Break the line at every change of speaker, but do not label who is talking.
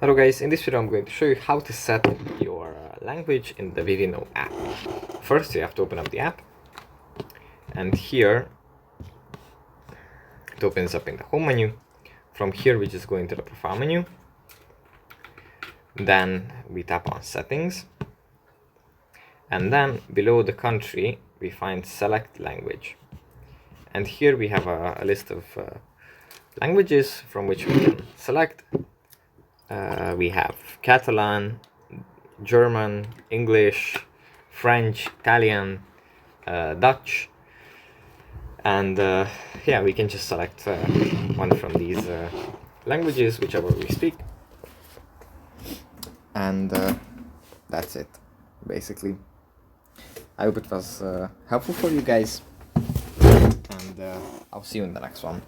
Hello guys, in this video I'm going to show you how to set your language in the Vivino app. First you have to open up the app, and here it opens up in the home menu. From here we just go into the profile menu, then we tap on settings, and then below the country we find select language, and here we have a list of languages from which we can select. We have Catalan, German, English, French, Italian, Dutch, and yeah, we can just select one from these languages, whichever we speak, and that's it, basically. I hope it was helpful for you guys, and I'll see you in the next one.